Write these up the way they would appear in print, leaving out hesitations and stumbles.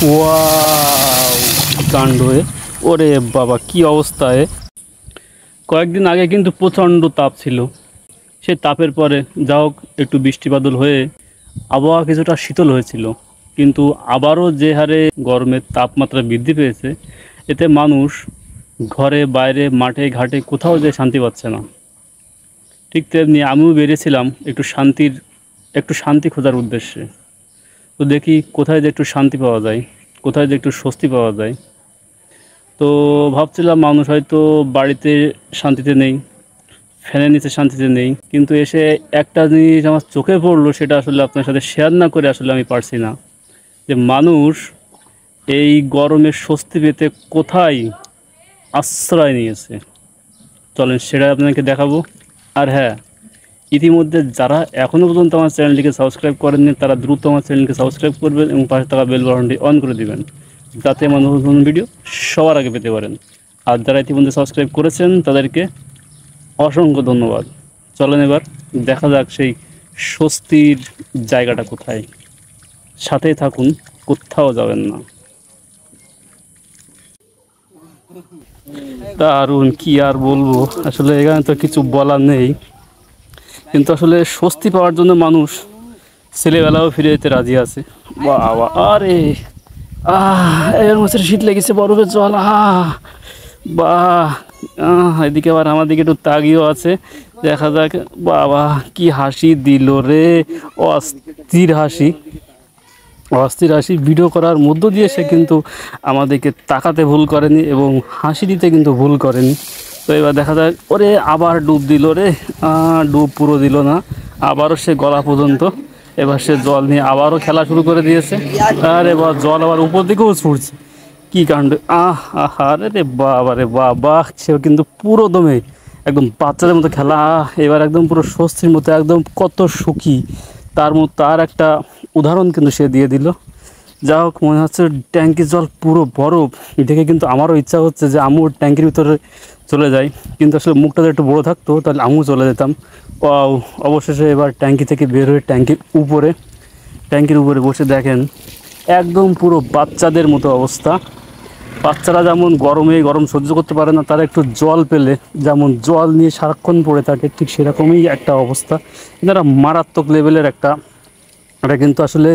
Wow কাণ্ড! ওরে বাবা, কি অবস্থায়! কয়েকদিন আগে কিন্তু প্রচণ্ড তাপ ছিল। সেই তাপের পরে যা হোক একটু বৃষ্টি বাদল হয়ে আবহাওয়া কিছুটা শীতল হয়েছিল, কিন্তু আবারও যে হারে গরমের তাপমাত্রা বৃদ্ধি পেয়েছে, এতে মানুষ ঘরে বাইরে মাঠে ঘাটে কোথাও যে শান্তি পাচ্ছে না। ঠিক তেমনি আমিও বেরিয়েছিলাম একটু শান্তি খোঁজার উদ্দেশ্যে। তো দেখি কোথায় যে একটু শান্তি পাওয়া যায়, কোথায় যে একটু স্বস্তি পাওয়া যায়। তো ভাবছিলাম মানুষ হয়তো বাড়িতে শান্তিতে নেই, ফ্যানের নিচে শান্তিতে নেই, কিন্তু এসে একটা জিনিস আমার চোখে পড়লো, সেটা আসলে আপনার সাথে শেয়ার না করে আসলে আমি পারছি না, যে মানুষ এই গরমে স্বস্তি পেতে কোথায় আশ্রয় নিয়েছে। চলেন সেটা আপনাকে দেখাবো। আর হ্যাঁ, ইতিমধ্যে যারা এখনও পর্যন্ত আমার চ্যানেলটিকে সাবস্ক্রাইব করেননি, তারা দ্রুত আমার চ্যানেলকে সাবস্ক্রাইব করবেন এবং পাশে থাকা বেল বাটনটি অন করে দিবেন, যাতে আমার নতুন নতুন ভিডিও সবার আগে পেতে পারেন। আর যারা ইতিমধ্যে সাবস্ক্রাইব করেছেন তাদেরকে অসংখ্য ধন্যবাদ। চলেন এবার দেখা যাক সেই স্বস্তির জায়গাটা কোথায়। সাথেই থাকুন, কোথাও যাবেন না। দারুণ, কি আর বলবো, আসলে এখানে তো কিছু বলার নেই। কিন্তু আসলে স্বস্তি পাওয়ার জন্য মানুষ ছেলেবেলাও ফিরে যেতে রাজি আছে। বাবা, আরে এর মধ্যে শীত লেগেছে, বরফের জল, বাহ! এদিকে আবার আমার দিকে একটু তাগিও আছে, দেখা যাক। বাবা, কি হাসি দিল রে! অস্থির হাসি, অস্থির হাসি। ভিডিও করার মধ্য দিয়ে সে কিন্তু আমাদেরকে তাকাতে ভুল করেনি এবং হাসি দিতে কিন্তু ভুল করেনি। তো এবার দেখা যাক। ওরে, আবার ডুব দিল রে! ডুব পুরো দিল না, আবারও সে গলা পর্যন্ত। এবার সে জল নিয়ে আবারও খেলা শুরু করে দিয়েছে। আর এবার জল আবার উপর দিকেও ছুটছে। কি কাণ্ড! আরে রে বাবা রে বাবা, সেও কিন্তু পুরো দমে একদম বাচ্চাদের মতো খেলা। এবার একদম পুরো স্বস্তির মতো, একদম কত সুখী তার একটা উদাহরণ কিন্তু সে দিয়ে দিল। যা হোক, মনে হচ্ছে ট্যাঙ্কির জল পুরো বরফ দেখে কিন্তু আমারও ইচ্ছা হচ্ছে যে আমিও ট্যাঙ্কির ভিতরে চলে যাই, কিন্তু আসলে মুখটা যদি একটু বড়ো থাকতো তাহলে আমিও চলে যেতাম। অবশেষে এবার ট্যাঙ্কি থেকে বের হয়ে ট্যাঙ্কির উপরে বসে দেখেন একদম পুরো বাচ্চাদের মতো অবস্থা। বাচ্চারা যেমন গরম সহ্য করতে পারে না, তারা একটু জল পেলে যেমন জল নিয়ে সারাক্ষণ পড়ে থাকে, ঠিক সেরকমই একটা অবস্থা। এরা মারাত্মক লেভেলের এটা কিন্তু আসলে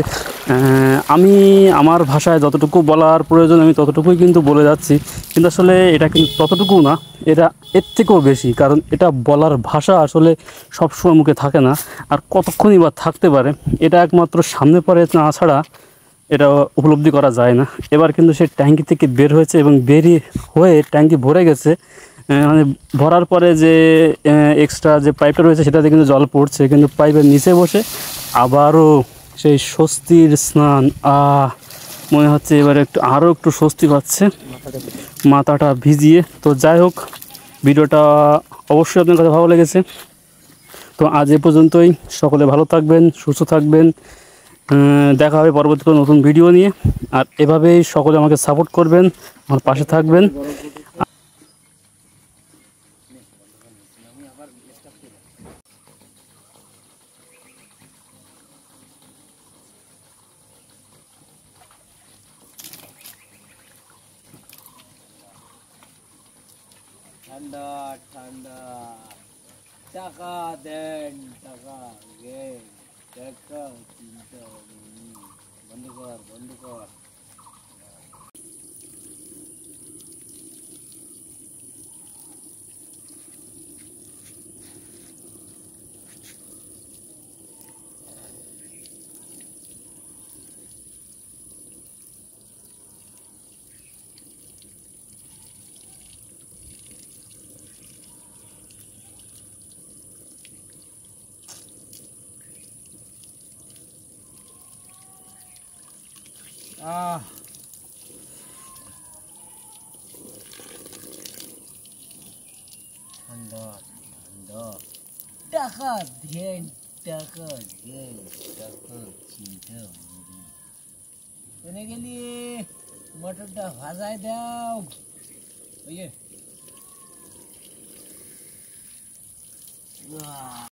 আমি আমার ভাষায় যতটুকু বলার প্রয়োজন আমি ততটুকুই কিন্তু বলে যাচ্ছি, কিন্তু আসলে এটা কিন্তু ততটুকু না, এটা এর থেকেও বেশি। কারণ এটা বলার ভাষা আসলে সবসময় মুখে থাকে না, আর কতক্ষণই বা থাকতে পারে, এটা একমাত্র সামনে পরে না ছাড়া এটা উপলব্ধি করা যায় না। এবার কিন্তু সে ট্যাঙ্কি থেকে বের হয়েছে এবং বেরিয়ে হয়ে ট্যাঙ্কি ভরে গেছে। মানে ভরার পরে যে এক্সট্রা যে পাইপটা রয়েছে সেটাতে কিন্তু জল পড়ছে, কিন্তু পাইপের নিচে বসে আবারও সেই স্বস্তির স্নান। মনে হচ্ছে এবার আরও একটু স্বস্তি পাচ্ছে মাথাটা ভিজিয়ে। তো যাই হোক, ভিডিওটা অবশ্যই আপনার কাছে ভালো লেগেছে। তো আজ এ পর্যন্তই। সকলে ভালো থাকবেন, সুস্থ থাকবেন। দেখা হবে পরবর্তী কোনো নতুন ভিডিও নিয়ে। আর এভাবেই সকলে আমাকে সাপোর্ট করবেন, আমার পাশে থাকবেন। ঠান্ডা ঠান্ডা, টাকা দেন, টাকা দেন, টাকা চিন্তা নেই। বন্ধ কর, বন্ধ কর। ঠান্ডা ঠান্ডা, টাকা দেন, টাকা দেন, টাকা চিন্তা নেই। কোনে গেলি? মটরটা ভাজায় দাও। ওই